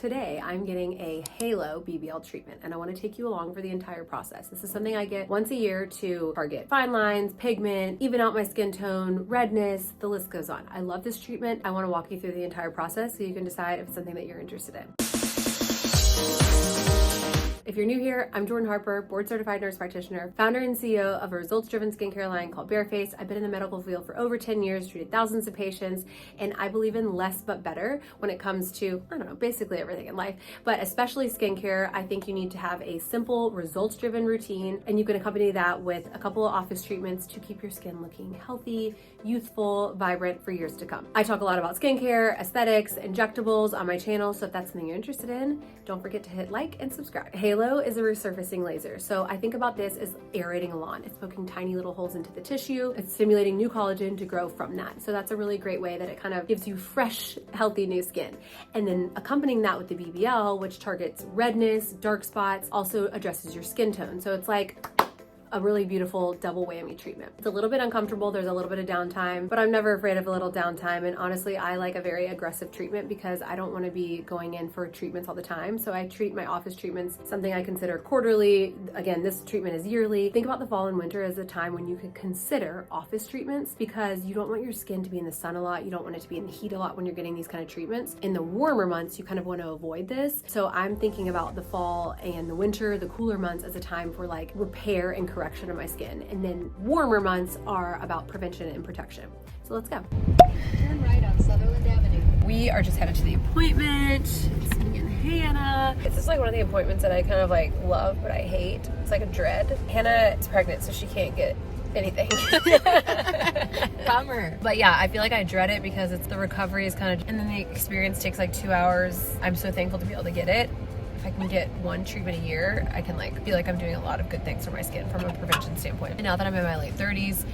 today I'm getting a Halo BBL treatment, and I want to take you along for the entire process. This is something I get once a year to target fine lines, pigment, even out my skin tone, redness, the list goes on. I love this treatment. I want to walk you through the entire process so you can decide if it's something that you're interested in. If you're new here, I'm Jordan Harper, board certified nurse practitioner, founder and CEO of a results-driven skincare line called Barefaced. I've been in the medical field for over 10 years, treated thousands of patients, and I believe in less but better when it comes to, I don't know, basically everything in life, but especially skincare. I think you need to have a simple, results-driven routine, and you can accompany that with a couple of office treatments to keep your skin looking healthy, youthful, vibrant for years to come. I talk a lot about skincare, aesthetics, injectables on my channel, so if that's something you're interested in, don't forget to hit like and subscribe. Halo is a resurfacing laser, so I think about this as aerating a lawn. It's poking tiny little holes into the tissue. It's stimulating new collagen to grow from that. So that's a really great way that it kind of gives you fresh, healthy new skin. And then accompanying that with the BBL, which targets redness, dark spots, also addresses your skin tone. So it's like a really beautiful double whammy treatment. It's a little bit uncomfortable, there's a little bit of downtime, but I'm never afraid of a little downtime. And honestly, I like a very aggressive treatment because I don't want to be going in for treatments all the time. So I treat my office treatments something I consider quarterly. Again, this treatment is yearly. Think about the fall and winter as a time when you could consider office treatments because you don't want your skin to be in the sun a lot. You don't want it to be in the heat a lot when you're getting these kind of treatments. In the warmer months, you kind of want to avoid this. So I'm thinking about the fall and the winter, the cooler months as a time for like repair and correction of my skin, and then warmer months are about prevention and protection. So let's go. Turn right on Sutherland Avenue. We are just headed to the appointment. It's me and Hannah. It's just like one of the appointments that I kind of like love, but I hate. It's like a dread. Hannah is pregnant, so she can't get anything. Bummer. But yeah, I feel like I dread it because it's the recovery is kind of, and then the experience takes like 2 hours. I'm so thankful to be able to get it. If I can get one treatment a year, I can like feel like I'm doing a lot of good things for my skin from a prevention standpoint. And now that I'm in my late 30s,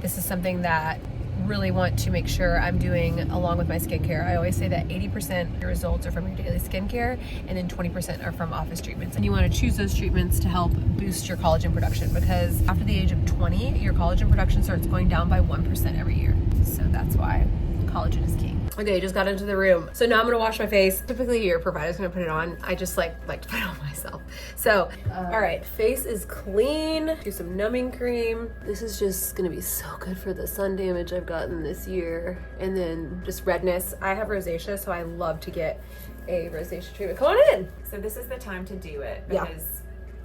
this is something that really want to make sure I'm doing along with my skincare. I always say that 80% of your results are from your daily skincare and then 20% are from office treatments. And you want to choose those treatments to help boost your collagen production because after the age of 20, your collagen production starts going down by 1% every year. So that's why collagen is king. Okay, just got into the room. So now I'm gonna wash my face. Typically your provider's gonna put it on. I just like to put it on myself. So, all right, face is clean. Do some numbing cream. This is just gonna be so good for the sun damage I've gotten this year. And then just redness. I have rosacea, so I love to get a rosacea treatment. Come on in. So this is the time to do it because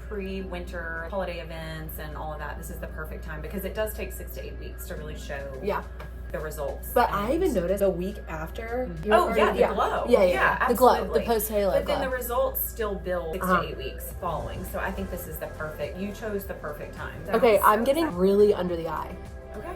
pre-winter holiday events and all of that, this is the perfect time because it does take 6 to 8 weeks to really show the results. But I even noticed a week after. The glow. Yeah, the glow, the post-halo But glow. then the results still build 6 to 8 weeks following. So I think this is you chose the perfect time. Okay, I'm getting really under the eye. Okay.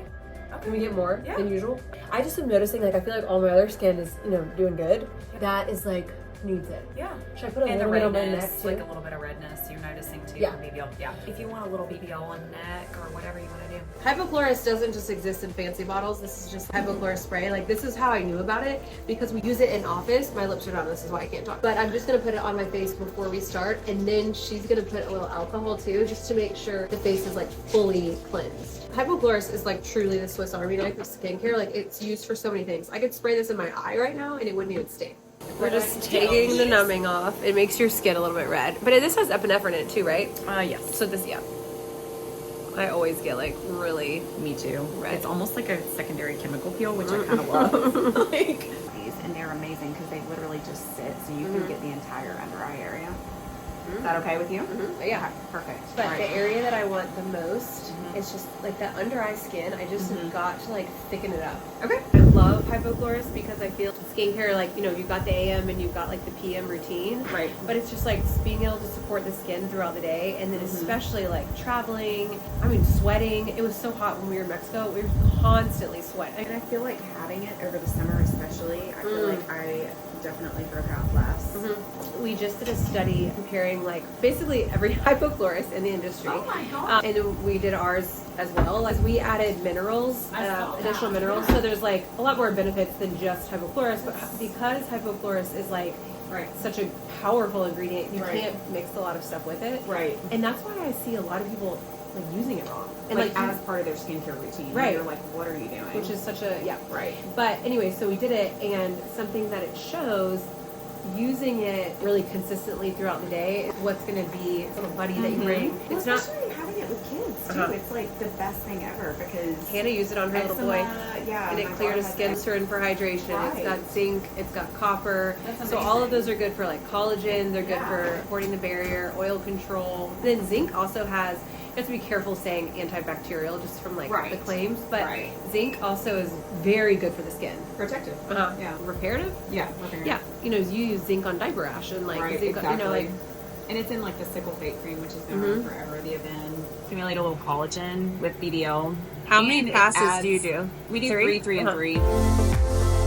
Can we get more Yeah. than usual? I just am noticing, like, I feel like all my other skin is, doing good. Yeah. That is like, needs it. Yeah. Should I put a And the little bit on my neck redness, too? like a little bit of redness you're noticing too Yeah. from BBL. Yeah. If you want a little BBL on neck or whatever you want to do. Hypochlorous doesn't just exist in fancy bottles. This is just hypochlorous spray. Like, this is how I knew about it because we use it in office. My lips are done. This is why I can't talk. But I'm just going to put it on my face before we start. And then she's going to put a little alcohol too, just to make sure the face is like fully cleansed. Hypochlorous is like truly the Swiss Army knife of skincare. Like, it's used for so many things. I could spray this in my eye right now and it wouldn't even stain. We're just taking the numbing off. It makes your skin a little bit red. But this has epinephrine in it too, right? Yes. So this, I always get like really Me too. red. It's almost like a secondary chemical peel, which I kind of love. And they're amazing because they literally just sit, so you can get the entire under eye area. Is that okay with you? Yeah. Okay, perfect. But All right. the area that I want the most is just like that under eye skin. I just have got to like thicken it up. Okay. I love hypochlorous because I feel skincare, like, you've got the AM and you've got like the PM routine. Right. But it's just like being able to support the skin throughout the day. And then especially like traveling, sweating. It was so hot when we were in Mexico. We were constantly sweating. And I feel like having it over the summer especially, I feel like I definitely broke out less. We just did a study comparing like basically every hypochlorous in the industry. Oh my God. And we did ours as well. As we added minerals, additional minerals. So there's like a lot more benefits than just hypochlorous. But because hypochlorous is like such a powerful ingredient, you can't mix a lot of stuff with it. Right. And that's why I see a lot of people like using it wrong. And like as part of their skincare routine. Right. You're like, what are you doing? which is such a Right. But anyway, so we did it, and something that it shows using it really consistently throughout the day is what's going to be a little buddy that you bring. Well, It's not. especially having it with kids too. It's like the best thing ever because Hannah used it on her little boy. Yeah, And it my cleared daughter his skin, has certain for hydration. Right. It's got zinc, it's got copper. That's So all of amazing. those are good for like collagen. They're good Yeah. for supporting the barrier, oil control. Then zinc also has. You have to be careful saying antibacterial just from like Right. the claims, but Right. zinc also is very good for the skin. protective. Yeah. Reparative. Yeah. Yeah, you know, you use zinc on diaper rash and like Right, zinc, exactly. you know, like And it's in like the sickle fate cream, which has been around forever. The Avin. Accumulate a little collagen with BBL. How many And it passes do you do? We do Three? three, and Uh-huh. 3.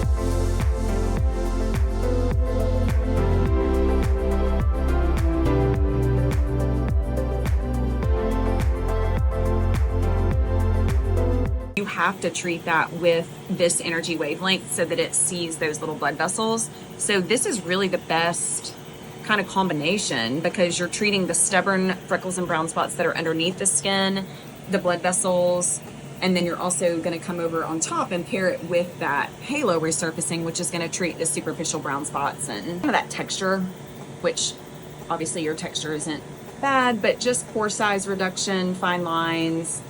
You have to treat that with this energy wavelength so that it sees those little blood vessels. So this is really the best kind of combination because you're treating the stubborn freckles and brown spots that are underneath the skin, the blood vessels, and then you're also going to come over on top and pair it with that halo resurfacing, which is going to treat the superficial brown spots and some of that texture, which obviously your texture isn't bad, but just pore size reduction, fine lines,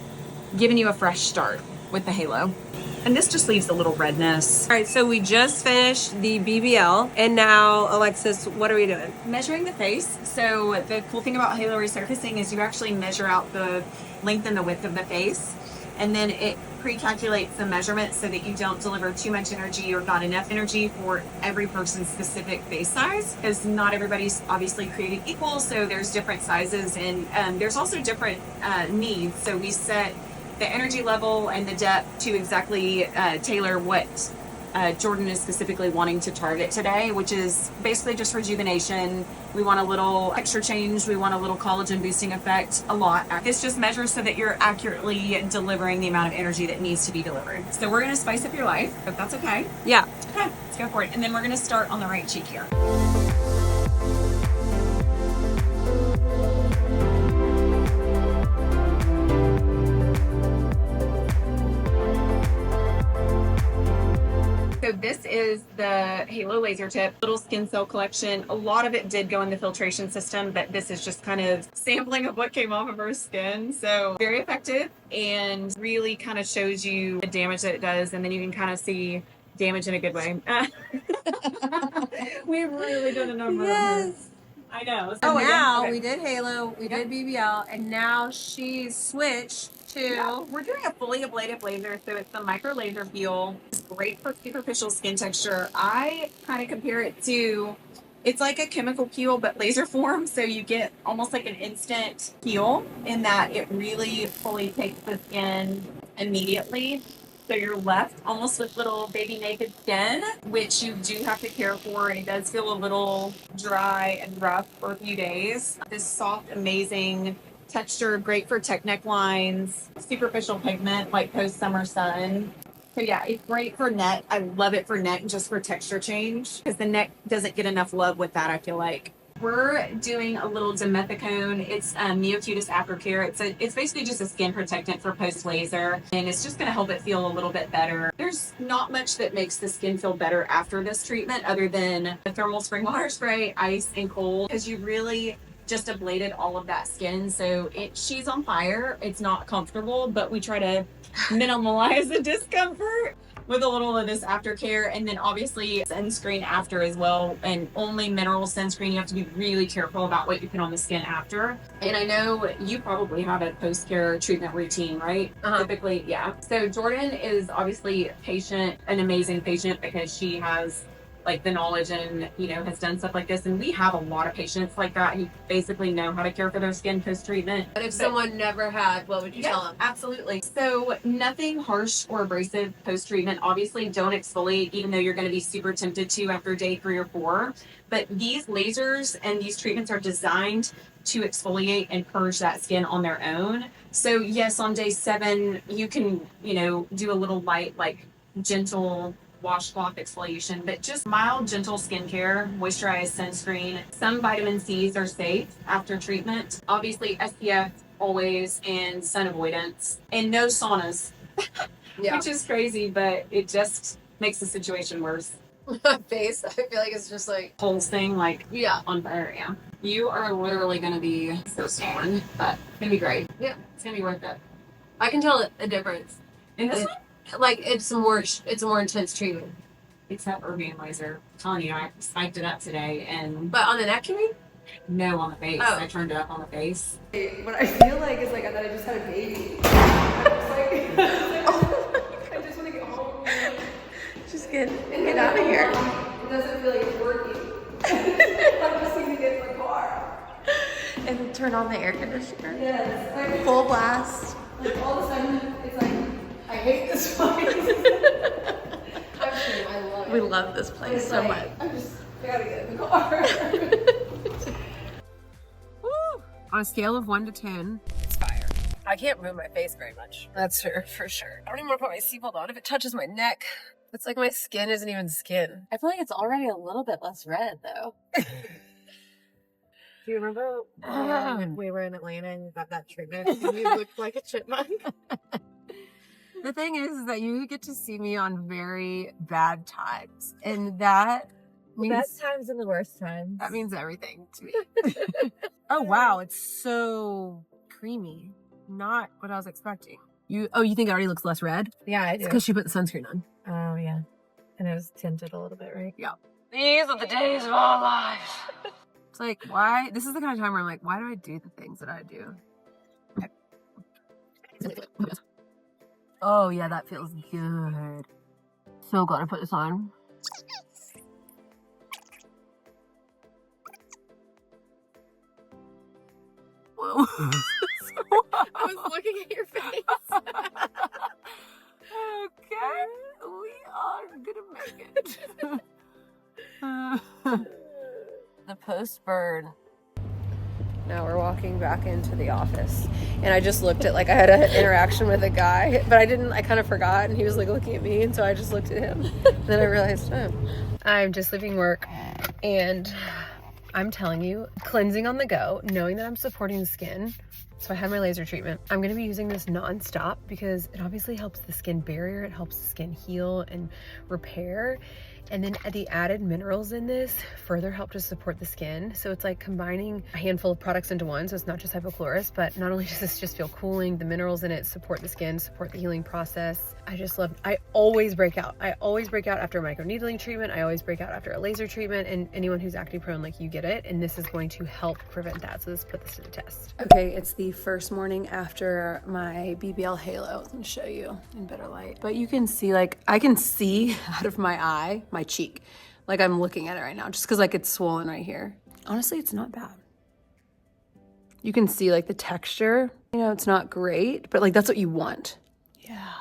giving you a fresh start with the halo. And this just leaves a little redness. All right, so we just finished the BBL, and now Alexis, what are we doing? Measuring the face. So the cool thing about halo resurfacing is you actually measure out the length and the width of the face, and then it pre-calculates the measurement so that you don't deliver too much energy or not enough energy for every person's specific face size, because not everybody's obviously created equal. So there's different sizes, and there's also different needs. So we set the energy level and the depth to exactly tailor what Jordan is specifically wanting to target today, which is basically just rejuvenation. We want a little texture change. We want a little collagen boosting effect, a lot. This just measures so that you're accurately delivering the amount of energy that needs to be delivered. So we're going to spice up your life, if that's okay. Yeah. Okay, let's go for it. And then we're going to start on the right cheek here. So this is the Halo laser tip, little skin cell collection. A lot of it did go in the filtration system, but this is just kind of sampling of what came off of her skin. So very effective and really kind of shows you the damage that it does. And then you can kind of see damage in a good way. We've really done a number on her. I know. So Oh, again, now okay. we did Halo, we did BBL, and now she's switched to. Yeah, we're doing a fully ablative laser, so it's the micro laser peel. It's great for superficial skin texture. I kind of compare it to, it's like a chemical peel but laser form, so you get almost like an instant peel in that it really fully takes the skin immediately. So you're left almost with little baby naked skin, which you do have to care for. It does feel a little dry and rough for a few days. This soft, amazing texture, great for tech necklines, superficial pigment like post-summer sun. So yeah, it's great for neck. I love it for neck just for texture change because the neck doesn't get enough love with that, I feel like. We're doing a little dimethicone. It's Neocutis aftercare. It's basically just a skin protectant for post laser, and it's just going to help it feel a little bit better. There's not much that makes the skin feel better after this treatment other than the thermal spring water spray, ice, and cold, because you really just ablated all of that skin. So she's on fire. It's not comfortable, but we try to minimize the discomfort with a little of this aftercare, and then obviously sunscreen after as well, and only mineral sunscreen. You have to be really careful about what you put on the skin after. And I know you probably have a post-care treatment routine, right? Typically, yeah. So Jordan is obviously an amazing patient because she has like the knowledge and, has done stuff like this. And we have a lot of patients like that who basically know how to care for their skin post-treatment. But if someone never had, what would you tell them? Absolutely. So nothing harsh or abrasive post-treatment. Obviously, don't exfoliate, even though you're going to be super tempted to after day 3 or 4. But these lasers and these treatments are designed to exfoliate and purge that skin on their own. So yes, on day 7, you can, do a little light, like gentle washcloth exfoliation, but just mild, gentle skincare, moisturized sunscreen. Some vitamin C's are safe after treatment. Obviously, SPF always, and sun avoidance, and no saunas, Yeah. which is crazy, but it just makes the situation worse. My face, I feel like it's just like, Whole thing like yeah. on fire. Yeah, you are literally gonna be so swollen, but it's gonna be great. Yeah. It's gonna be worth it. I can tell a difference. And this It- one, Like, it's a more intense treatment. it's that Irving laser. I'm telling you, I spiked it up today, and But on the neck, you mean? no on the face. Oh. I turned it up on the face. What I feel like is like I thought I just had a baby. I just want to get home. Just get out of here. It doesn't feel like it's working. I'm just going to get in the car. And turn on the air conditioner. Yes. Like, Full blast. like all of a sudden, it's like, I hate this place. I'm kidding, I love it. We love this But place it's so like, much. I just gotta get in the car. Woo! On a scale of 1 to 10, it's fire. I can't move my face very much. That's for sure. I don't even want to put my seatbelt on. If it touches my neck, it's like my skin isn't even skin. I feel like it's already a little bit less red though. Do you remember when we were in Atlanta and you got that treatment and you looked like a chipmunk? The thing is that you get to see me on very bad times, and that The means best times and the worst times. that means everything to me. Oh wow, it's so creamy. Not what I was expecting. You think it already looks less red? Yeah, I It's do. because she put the sunscreen on. Oh, yeah. And it was tinted a little bit, right? These are the days of our lives. It's like, why? This is the kind of time where I'm like, why do I do the things that I do? Oh yeah, that feels good. So glad I put this on. Whoa. I was looking at your face. Okay, we are gonna make it. The post burn. Now we're walking back into the office, and I just looked at, like, I had an interaction with a guy, but I kind of forgot, and he was like looking at me, and so I just looked at him. And then I realized, oh, I'm just leaving work, and I'm telling you, cleansing on the go, knowing that I'm supporting the skin. So I had my laser treatment. I'm gonna be using this nonstop because it obviously helps the skin barrier, it helps the skin heal and repair. And then the added minerals in this further help to support the skin. So it's like combining a handful of products into one. So it's not just hypochlorous, but not only does this just feel cooling, the minerals in it support the skin, support the healing process. I just love, I always break out. I always break out after a microneedling treatment. I always break out after a laser treatment, and anyone who's acne prone, like, you get it. And this is going to help prevent that. So let's put this to the test. Okay, it's the first morning after my BBL Halo. Let me show you in better light. But you can see, like, I can see out of my eye, my cheek, like I'm looking at it right now, just because, like, it's swollen right here. Honestly, it's not bad. You can see, like, the texture, you know, it's not great, but, like, that's what you want. Yeah,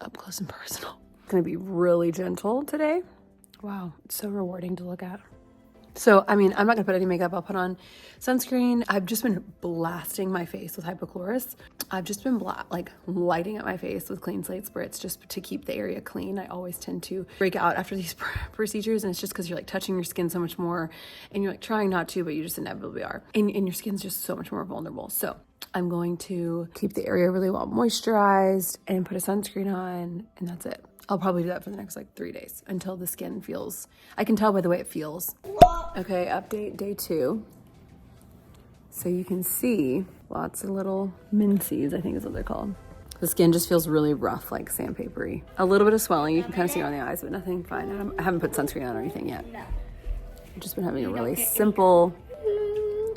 up close and personal. It's gonna be really gentle today. Wow, it's so rewarding to look at. So, I mean, I'm not gonna put any makeup. I'll put on sunscreen. I've just been blasting my face with Hypochlorous. I've just been lighting up my face with clean slate spritz just to keep the area clean. I always tend to break out after these procedures, and it's just because you're, like, touching your skin so much more, and you're, like, trying not to, but you just inevitably are. And your skin's just so much more vulnerable. So I'm going to keep the area really well moisturized and put a sunscreen on, and that's it. I'll probably do that for the next, like, 3 days until the skin feels, I can tell by the way it feels. Okay, update day 2. So you can see lots of little minces, I think is what they're called. The skin just feels really rough, like sandpapery. A little bit of swelling, you can kind of see it on the eyes, but nothing fine. I haven't put sunscreen on or anything yet. I've just been having a really simple,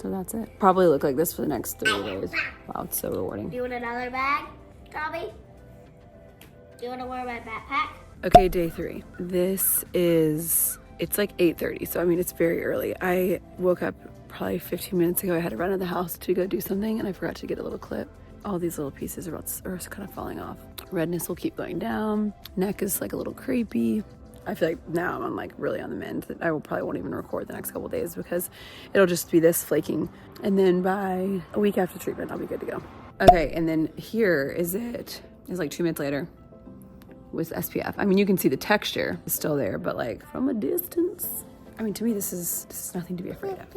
so that's it. Probably look like this for the next 3 days. Wow, it's so rewarding. Do you want another bag, Robbie? Do you want to wear my backpack? Okay, day 3. It's like 8:30, so I mean, it's very early. I woke up probably 15 minutes ago. I had to run to the house to go do something, and I forgot to get a little clip. All these little pieces are kind of falling off. Redness will keep going down. Neck is, like, a little crepey. I feel like now I'm, like, really on the mend. That I probably won't even record the next couple days because it'll just be this flaking. And then by a week after treatment, I'll be good to go. Okay, and then here is it. It's like 2 minutes later with SPF. I mean, you can see the texture is still there, but, like, from a distance, I mean, to me, this is nothing to be afraid of.